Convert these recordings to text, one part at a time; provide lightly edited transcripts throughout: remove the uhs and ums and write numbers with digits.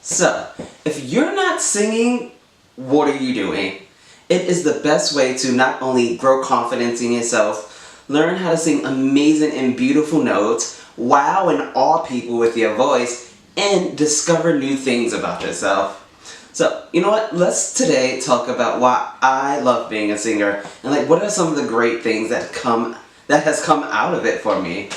So, if you're not singing, what are you doing? It is the best way to not only grow confidence in yourself, learn how to sing amazing and beautiful notes, wow and awe people with your voice, and discover new things about yourself. So, you know what? Let's today talk about why I love being a singer and what are some of the great things that has come out of it for me.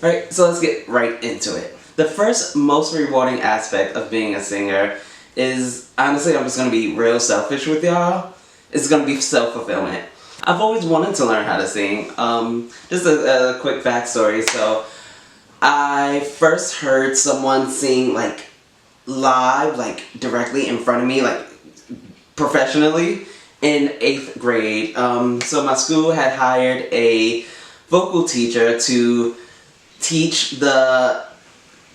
Alright, so let's get right into it. The first most rewarding aspect of being a singer is, honestly, I'm just going to be real selfish with y'all. It's going to be self-fulfillment. I've always wanted to learn how to sing. Just a quick backstory. So, I first heard someone sing live, directly in front of me, professionally, in 8th grade. So my school had hired a vocal teacher to teach the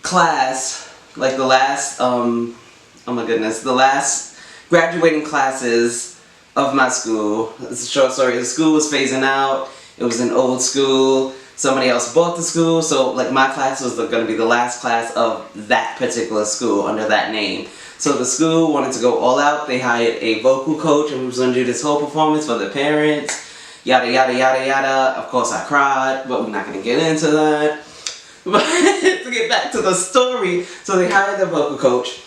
class, the last, the last graduating classes of my school. It's a short story. The school was phasing out. It was an old school. Somebody else bought the school, so my class was going to be the last class of that particular school under that name. So the school wanted to go all out. They hired a vocal coach who was going to do this whole performance for the parents. Yada yada yada yada. Of course I cried, but we're not going to get into that. But to get back to the story, so they hired the vocal coach,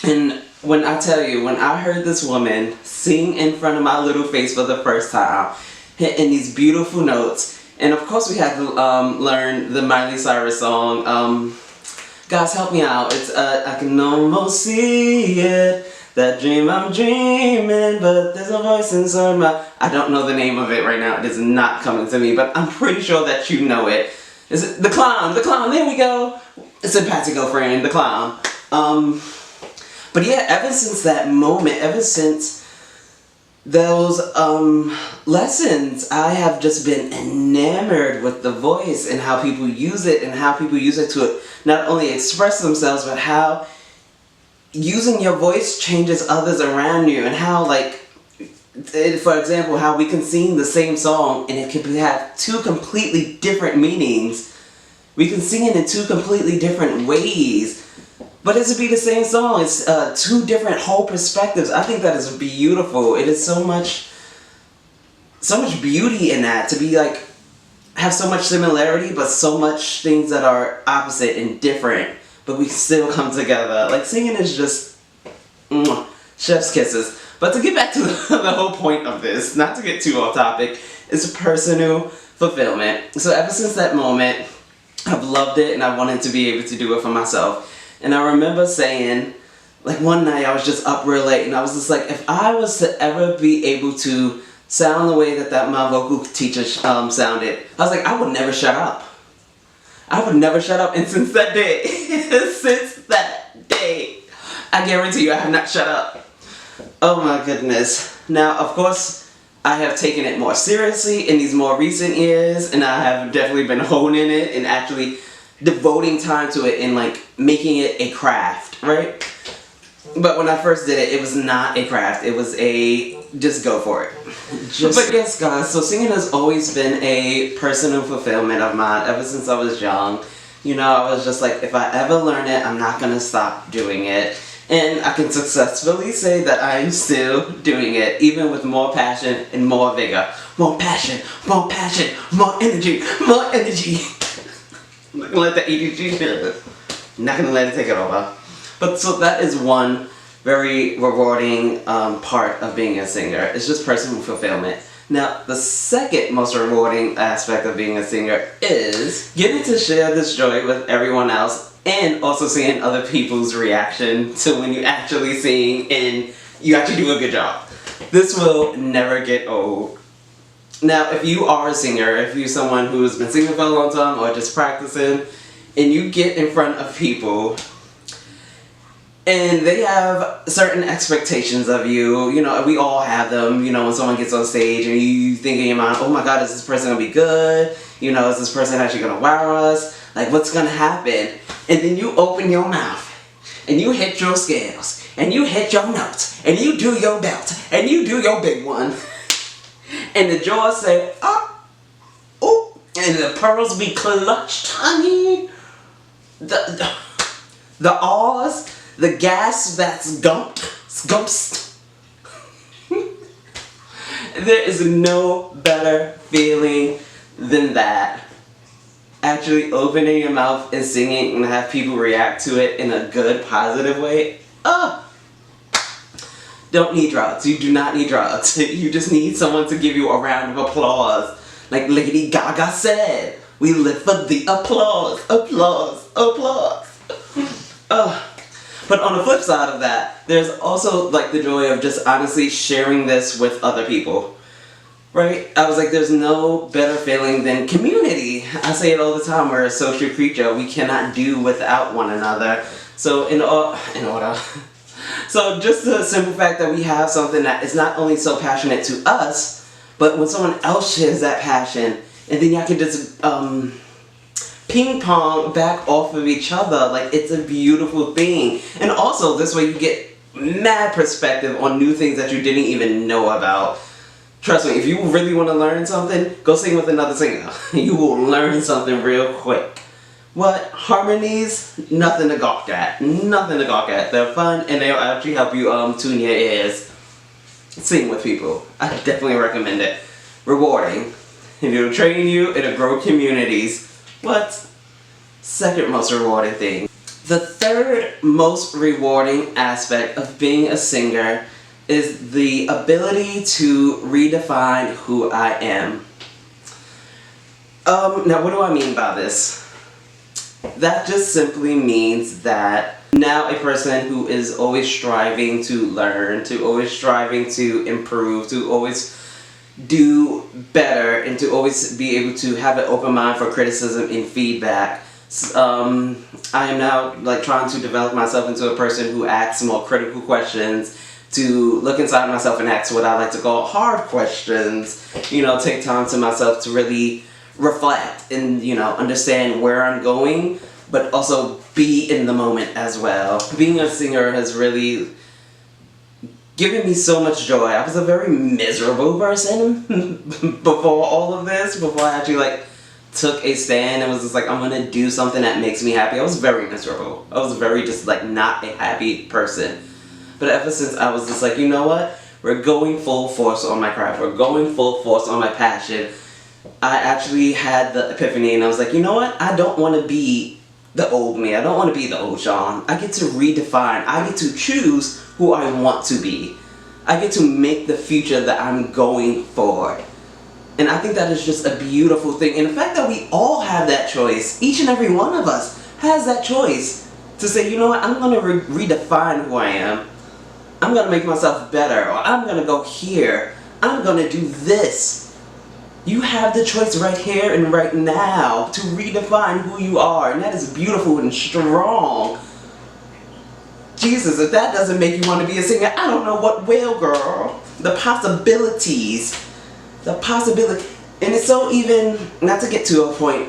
and when I heard this woman sing in front of my little face for the first time, hitting these beautiful notes, and of course we had to learn the Miley Cyrus song, guys help me out, it's I can almost see it, that dream I'm dreaming, but there's a voice inside my... I don't know the name of it right now, it is not coming to me, but I'm pretty sure that you know it. Is it The Clown, there we go. It's a Patsy Girlfriend, The Clown. But yeah, ever since that moment, ever since those lessons, I have just been enamored with the voice and how people use it and how people use it to not only express themselves, but how using your voice changes others around you, and how, for example, how we can sing the same song and it can have two completely different meanings. We can sing it in two completely different ways, but it should be the same song. It's two different whole perspectives. I think that is beautiful. It is so much beauty in that, to be have so much similarity, but so much things that are opposite and different, but we still come together. Singing is just chef's kisses. But to get back to the whole point of this, not to get too off topic, is personal fulfillment. So ever since that moment, I've loved it and I wanted to be able to do it for myself. And I remember saying, one night I was just up real late and I was just if I was to ever be able to sound the way that my vocal teacher sounded, I was I would never shut up. I would never shut up. And since that day, I guarantee you I have not shut up. Oh my goodness. Now, of course, I have taken it more seriously in these more recent years, and I have definitely been honing it and actually devoting time to it and making it a craft, right? But when I first did it, it was not a craft. It was just go for it. But yes, guys, so singing has always been a personal fulfillment of mine ever since I was young. I was just if I ever learn it, I'm not gonna stop doing it. And I can successfully say that I'm still doing it, even with more passion and more vigor. More passion, more energy, more energy. I'm not gonna let that EDG do it. I'm not gonna let it take it over. But so that is one very rewarding part of being a singer. It's just personal fulfillment. Now, the second most rewarding aspect of being a singer is getting to share this joy with everyone else, and also seeing other people's reaction to when you actually sing and you actually do a good job. This will never get old. Now, if you are a singer, if you're someone who's been singing for a long time or just practicing, and you get in front of people and they have certain expectations of you, we all have them, when someone gets on stage and you think in your mind, oh my god, is this person gonna be good? Is this person actually gonna wow us? What's gonna happen? And then you open your mouth, and you hit your scales, and you hit your notes, and you do your belt, and you do your big one. And the jaws say, oh, and the pearls be clutched, honey. The ahs, The gas that's gumps. There is no better feeling than that. Actually opening your mouth and singing and have people react to it in a good, positive way. Don't need drugs. You do not need drugs. You just need someone to give you a round of applause. Like Lady Gaga said, we live for the applause, applause, applause. But on the flip side of that, there's also like the joy of just honestly sharing this with other people. Right? I was like, there's no better feeling than community. I say it all the time, we're a social creature. We cannot do without one another. So in order. So just the simple fact that we have something that is not only so passionate to us, but when someone else shares that passion, and then y'all can just ping pong back off of each other, like it's a beautiful thing. And also this way you get mad perspective on new things that you didn't even know about. Trust me, if you really want to learn something, go sing with another singer. You will learn something real quick. What? Harmonies? Nothing to gawk at. Nothing to gawk at. They're fun and they'll actually help you tune your ears. Sing with people. I definitely recommend it. Rewarding. It'll train you, it'll grow communities. What? Second most rewarding thing. The third most rewarding aspect of being a singer is the ability to redefine who I am. Now what do I mean by this? That just simply means that now a person who is always striving to learn, to always striving to improve, to always do better, and to always be able to have an open mind for criticism and feedback. I am now like trying to develop myself into a person who asks more critical questions, to look inside myself and ask what I like to call hard questions. You know, take time to myself to really reflect and, you know, understand where I'm going, but also be in the moment as well. Being a singer has really given me so much joy. I was a very miserable person before all of this, before I actually like took a stand and was just like, I'm gonna do something that makes me happy. I was very miserable. I was very just like not a happy person. But ever since I was just like, you know what? We're going full force on my craft. We're going full force on my passion. I actually had the epiphany and I was like, you know what? I don't want to be the old me. I don't want to be the old Sean. I get to redefine. I get to choose who I want to be. I get to make the future that I'm going for. And I think that is just a beautiful thing. And the fact that we all have that choice, each and every one of us has that choice to say, you know what? I'm going to redefine who I am. I'm going to make myself better. Or I'm going to go here. I'm going to do this. You have the choice right here and right now to redefine who you are, and that is beautiful and strong. Jesus, if that doesn't make you want to be a singer, I don't know what will, girl. The possibilities. The possibility. And it's so even, not to get to a point,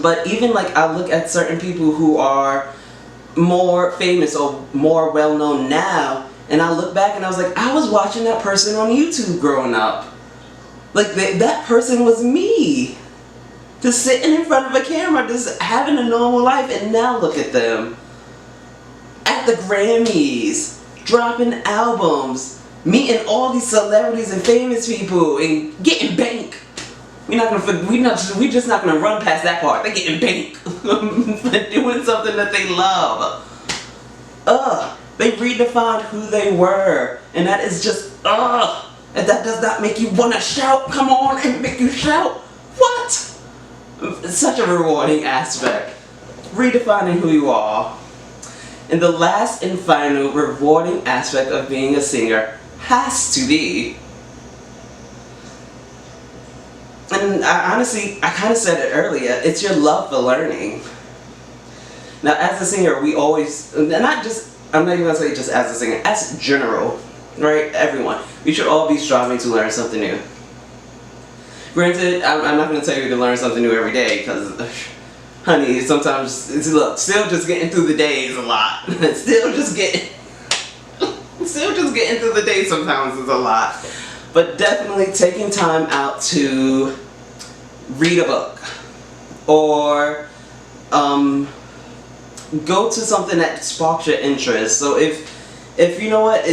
but even like I look at certain people who are more famous or more well-known now, and I look back and I was like, I was watching that person on YouTube growing up. Like, that person was me. Just sitting in front of a camera, just having a normal life, and now look at them. At the Grammys, dropping albums, meeting all these celebrities and famous people, and getting bank. We're just not gonna run past that part. They're getting bank. For doing something that they love. They redefined who they were, and that is just, and that does not make you want to shout. Come on and make you shout. What? It's such a rewarding aspect. Redefining who you are. And the last and final rewarding aspect of being a singer has to be, and I kind of said it earlier, it's your love for learning. Now as a singer, we always, I'm not even going to say just as a singer, as general, right? Everyone. We should all be striving to learn something new. Granted, I'm not going to tell you to learn something new every day, because, honey, sometimes, still just getting through the day is a lot. still just getting through the day sometimes is a lot. But definitely taking time out to read a book, or go to something that sparks your interest. So if you know what,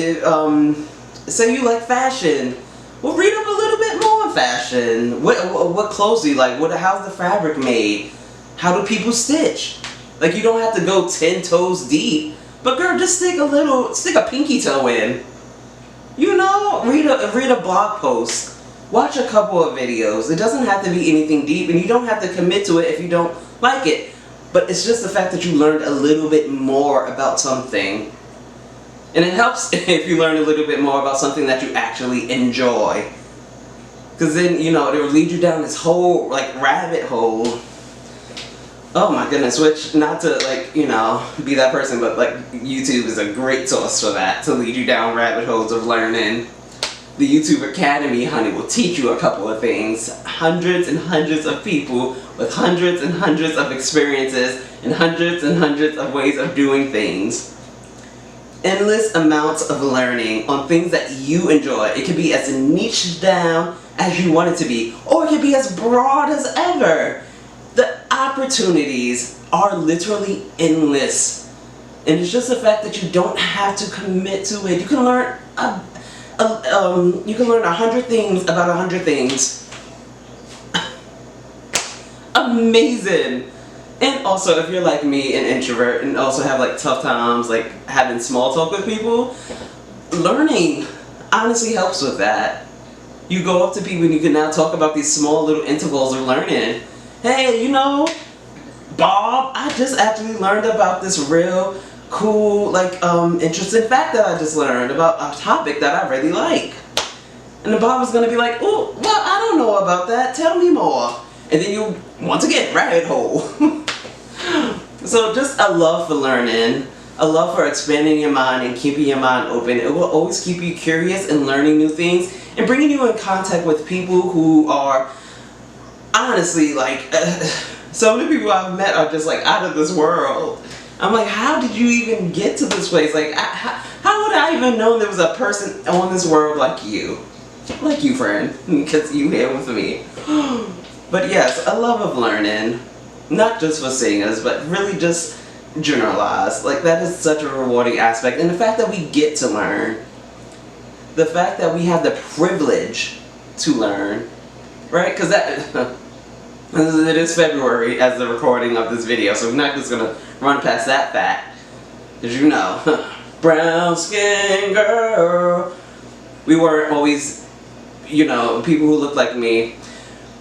say you like fashion, well, read up a little bit more on fashion. What clothes do you like? How's the fabric made? How do people stitch? Like, you don't have to go 10 toes deep, but girl, just stick a pinky toe in. You know, read a blog post, watch a couple of videos. It doesn't have to be anything deep, and you don't have to commit to it if you don't like it. But it's just the fact that you learned a little bit more about something. And it helps if you learn a little bit more about something that you actually enjoy. Because then, you know, it will lead you down this whole, like, rabbit hole. Oh my goodness, which, not to, like, you know, be that person, but, like, YouTube is a great source for that, to lead you down rabbit holes of learning. The YouTube Academy, honey, will teach you a couple of things. Hundreds and hundreds of people with hundreds and hundreds of experiences and hundreds of ways of doing things. Endless amounts of learning on things that you enjoy. It could be as niche down as you want it to be, or it could be as broad as ever. The opportunities are literally endless, and it's just the fact that you don't have to commit to it. You can learn you can learn 100 things about 100 things. Amazing. And also, if you're like me, an introvert, and also have like tough times like having small talk with people, learning honestly helps with that. You go up to people and you can now talk about these small little intervals of learning. Hey, you know, Bob, I just actually learned about this real cool, like, interesting fact that I just learned about a topic that I really like. And the Bob is going to be like, oh, well, I don't know about that. Tell me more. And then you, once again, rabbit hole. So just a love for learning, a love for expanding your mind and keeping your mind open. It will always keep you curious and learning new things and bringing you in contact with people who are honestly, like, some of the people I've met are just like out of this world. I'm like, how did you even get to this place? Like, how would I even know there was a person on this world like you? Like you, friend, because you here with me. But yes, a love of learning, not just for singers, but really just generalized. Like, that is such a rewarding aspect. And the fact that we get to learn, the fact that we have the privilege to learn, right? Because that, it is February as the recording of this video, so we're not just going to run past that fact. As you know, brown skin girl. We weren't always, you know, people who look like me,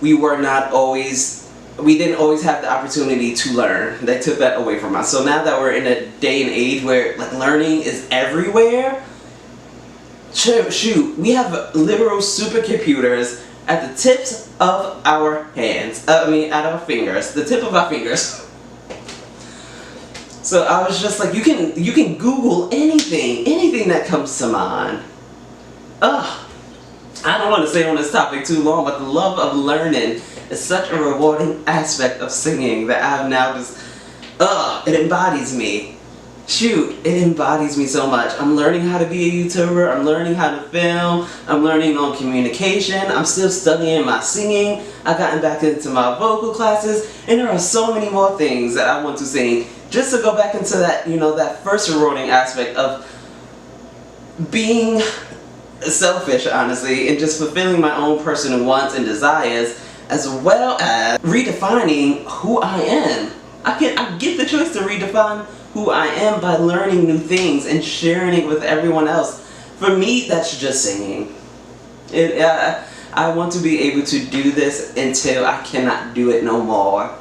we didn't always have the opportunity to learn. They took that away from us. So now that we're in a day and age where, like, learning is everywhere, shoot, we have literal supercomputers at the tips of our hands. At our fingers. The tip of our fingers. So I was just like, you can Google anything that comes to mind. Ugh. I don't want to stay on this topic too long, but the love of learning is such a rewarding aspect of singing that I've now just, it embodies me. Shoot, it embodies me so much. I'm learning how to be a YouTuber, I'm learning how to film, I'm learning on communication, I'm still studying my singing, I've gotten back into my vocal classes, and there are so many more things that I want to sing. Just to go back into that, you know, that first rewarding aspect of being selfish, honestly, and just fulfilling my own personal wants and desires, as well as redefining who I am. I get the choice to redefine who I am by learning new things and sharing it with everyone else. For me, that's just singing. I want to be able to do this until I cannot do it no more.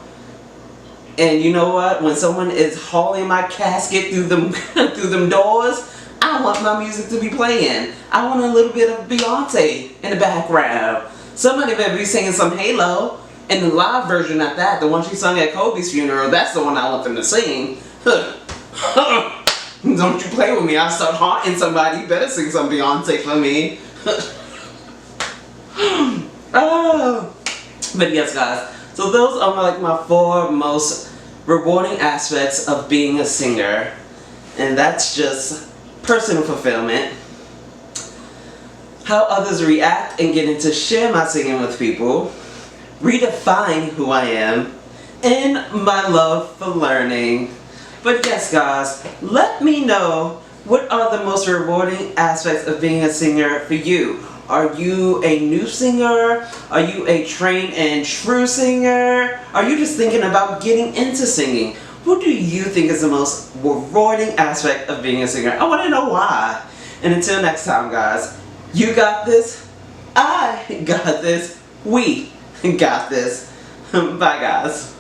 And you know what? When someone is hauling my casket through them through them doors, I want my music to be playing. I want a little bit of Beyonce in the background. Somebody better be singing some Halo. And the live version at that, the one she sung at Kobe's funeral, that's the one I want them to sing. Don't you play with me. I'll start haunting somebody. You better sing some Beyonce for me. Oh. But yes, guys. So those are like my 4 most rewarding aspects of being a singer. And that's just personal fulfillment, how others react and getting to share my singing with people, redefine who I am, and my love for learning. But yes, guys, let me know what are the most rewarding aspects of being a singer for you. Are you a new singer? Are you a trained and true singer? Are you just thinking about getting into singing? What do you think is the most rewarding aspect of being a singer? I want to know why. And until next time, guys, you got this. I got this. We got this. Bye, guys.